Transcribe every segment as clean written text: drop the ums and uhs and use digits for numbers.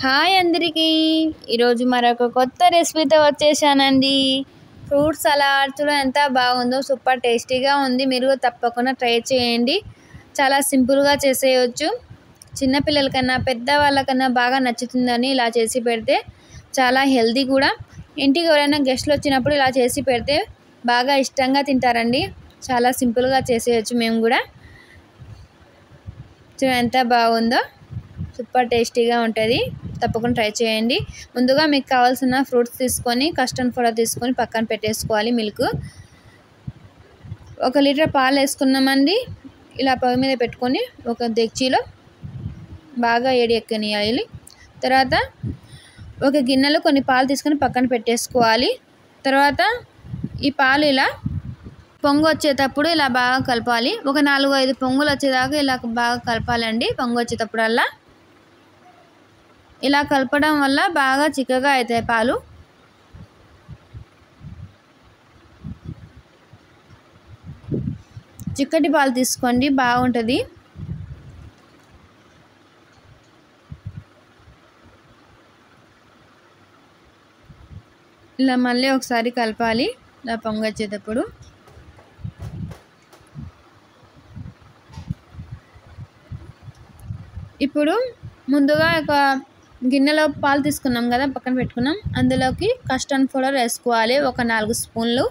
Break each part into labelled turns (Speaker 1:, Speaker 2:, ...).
Speaker 1: Hi అందరికీ ఈరోజు మరొక కొత్త రెసిపీతో వచ్చేసానండి. ఫ్రూట్ సలాడ్ చూడండి ఎంత బాగుందో, సూపర్ టేస్టీగా ఉంది. మీరు తప్పకుండా ట్రై చేయండి. చాలా సింపుల్గా చేసేయచ్చు. చిన్నపిల్లలకన్నా పెద్దవాళ్ళకన్నా బాగా నచ్చుతుందని ఇలా చేసి పెడితే చాలా హెల్తీ కూడా. ఇంటికి ఎవరైనా గెస్ట్లు వచ్చినప్పుడు ఇలా చేసి పెడితే బాగా ఇష్టంగా తింటారండి. చాలా సింపుల్గా చేసేయచ్చు. మేము కూడా చూడండి ఎంత బాగుందో, సూపర్ టేస్టీగా ఉంటుంది. తప్పకుండా ట్రై చేయండి. ముందుగా మీకు కావాల్సిన ఫ్రూట్స్ తీసుకొని కస్టర్డ్ పౌడర్ తీసుకొని పక్కన పెట్టేసుకోవాలి. మిల్క్ 1 లీటర్ పాలు వేసుకున్నామండి. ఇలా పొయ్యి మీద పెట్టుకొని ఒక డెక్చీలో బాగా ఎక్కనియాలి. తర్వాత ఒక గిన్నెలో కొన్ని పాలు తీసుకొని పక్కన పెట్టేసుకోవాలి. తర్వాత ఈ పాలు ఇలా పొంగు వచ్చేటప్పుడు ఇలా బాగా కలపాలి. ఒక 4-5 పొంగులు వచ్చేదాకా ఇలా బాగా కలపాలండి. పొంగు వచ్చేటప్పుడల్లా ఇలా కలపడం వల్ల బాగా చిక్కగా అవుతాయి పాలు. చిక్కటి పాలు తీసుకోండి, బాగుంటుంది. ఇలా మళ్ళీ ఒకసారి కలపాలి. ఇలా పొంగు వచ్చేటప్పుడు ఇప్పుడు ముందుగా ఒక గిన్నెలో పాలు తీసుకున్నాం కదా, పక్కన పెట్టుకున్నాం. అందులోకి కస్టర్డ్ పౌడర్ వేసుకోవాలి. ఒక 4 స్పూన్లు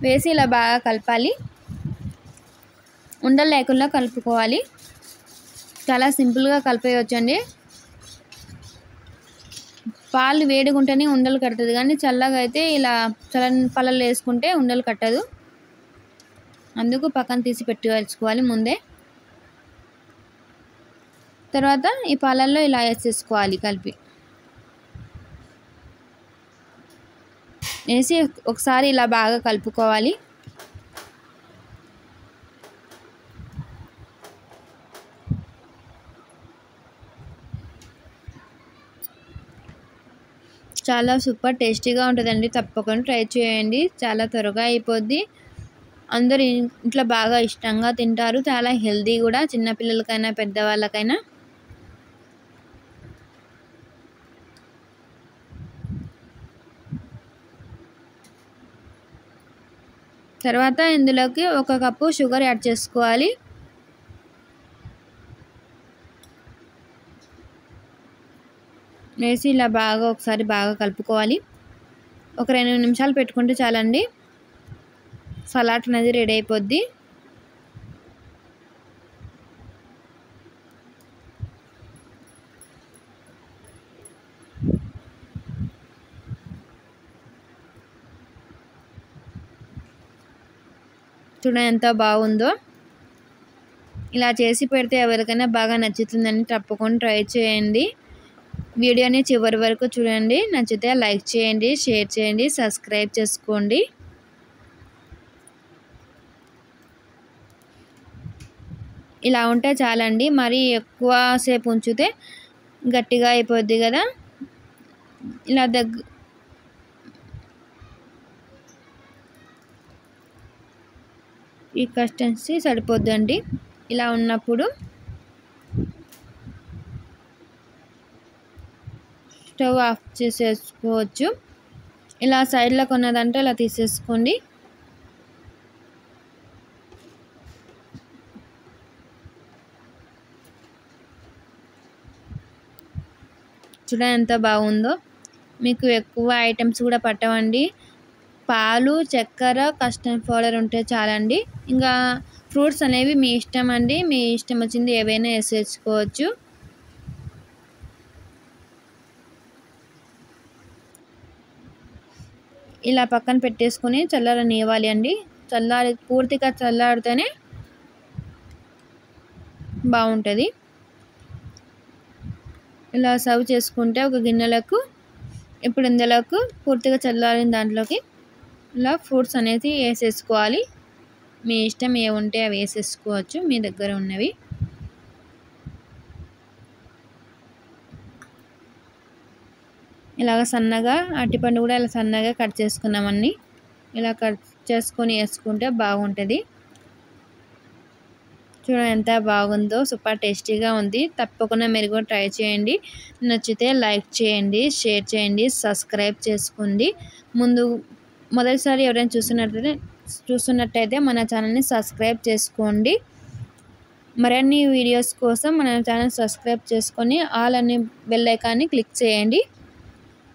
Speaker 1: వేసి ఇలా బాగా కలపాలి. ఉండలు లేకుండా కలుపుకోవాలి. చాలా సింపుల్గా కలిపేయచ్చండి. పాలు వేడిగుంటేనే ఉండలు కట్టదు, కానీ చల్లగా అయితే ఇలా చల్లని పాలల్లో వేసుకుంటే ఉండలు కట్టదు. అందుకు పక్కన తీసి పెట్టుకోవాలి ముందే. తర్వాత ఈ పాలల్లో ఇలా వేసేసుకోవాలి. కలిపి వేసి ఒకసారి ఇలా బాగా కలుపుకోవాలి. చాలా సూపర్ టేస్టీగా ఉంటుందండి. తప్పకుండా ట్రై చేయండి. చాలా త్వరగా అయిపోద్ది. అందరూ ఇంట్లో బాగా ఇష్టంగా తింటారు. చాలా హెల్తీ కూడా, చిన్నపిల్లలకైనా పెద్దవాళ్ళకైనా. తర్వాత ఇందులోకి 1 కప్పు షుగర్ యాడ్ చేసుకోవాలి. వేసి ఇలా బాగా ఒకసారి బాగా కలుపుకోవాలి. ఒక 2 నిమిషాలు పెట్టుకుంటే చాలండి. సలాడ్ అనేది రెడీ అయిపోద్ది. చూడండి ఎంత బాగుందో. ఇలా చేసి పెడితే ఎవరికైనా బాగా నచ్చుతుందని తప్పకుండా ట్రై చేయండి. వీడియోని చివరి వరకు చూడండి. నచ్చితే లైక్ చేయండి, షేర్ చేయండి, సబ్స్క్రైబ్ చేసుకోండి. ఇలా ఉంటే చాలండి. మరి ఎక్కువసేపు ఉంచితే గట్టిగా అయిపోద్ది కదా. ఇలా ఈ కన్సిస్టెన్సీ సరిపోద్దండి. ఇలా ఉన్నప్పుడు స్టవ్ ఆఫ్ చేసేసుకోవచ్చు. ఇలా సైడ్లో కొన్నదంటే ఇలా తీసేసుకోండి. చూడండి ఎంత బాగుందో. మీకు ఎక్కువ ఐటమ్స్ కూడా పట్టవండి. పాలు, చక్కెర, కస్టర్డ్ పౌడర్ ఉంటే చాలండి. ఇంకా ఫ్రూట్స్ అనేవి మీ ఇష్టం అండి. మీ ఇష్టం వచ్చింది ఏవైనా వేసేసుకోవచ్చు. ఇలా పక్కన పెట్టేసుకొని చల్లారనివ్వాలి అండి. పూర్తిగా చల్లారితేనే బాగుంటుంది. ఇలా సర్వ్ చేసుకుంటే ఒక గిన్నెలకు. ఇప్పుడు ఇందులోకి పూర్తిగా చల్లారిన దాంట్లోకి ఇలా ఫ్రూట్స్ అనేది వేసేసుకోవాలి. మీ ఇష్టం ఏ ఉంటే అవి వేసేసుకోవచ్చు, మీ దగ్గర ఉన్నవి. ఇలాగ సన్నగా అరటిపండు కూడా ఇలా సన్నగా కట్ చేసుకున్నామని ఇలా కట్ చేసుకొని వేసుకుంటే బాగుంటుంది. చూడండి ఎంత బాగుందో, సూపర్ టేస్టీగా ఉంది. తప్పకుండా మీరు కూడా ట్రై చేయండి. నచ్చితే లైక్ చేయండి, షేర్ చేయండి, సబ్స్క్రైబ్ చేసుకోండి. మొదటిసారి ఎవరైనా చూస్తున్నట్టయితే మన ఛానల్ని సబ్స్క్రైబ్ చేసుకోండి. మరిన్ని వీడియోస్ కోసం మన ఛానల్ సబ్స్క్రైబ్ చేసుకొని ఆల్ అనే బెల్ ఐకాన్ని క్లిక్ చేయండి.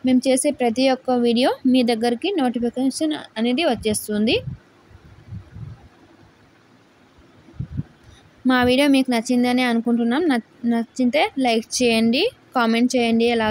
Speaker 1: మేము చేసే ప్రతి ఒక్క వీడియో మీ దగ్గరికి నోటిఫికేషన్ అనేది వచ్చేస్తుంది. మా వీడియో మీకు నచ్చిందని అనుకుంటున్నాం. నచ్చితే లైక్ చేయండి, కామెంట్ చేయండి. ఎలా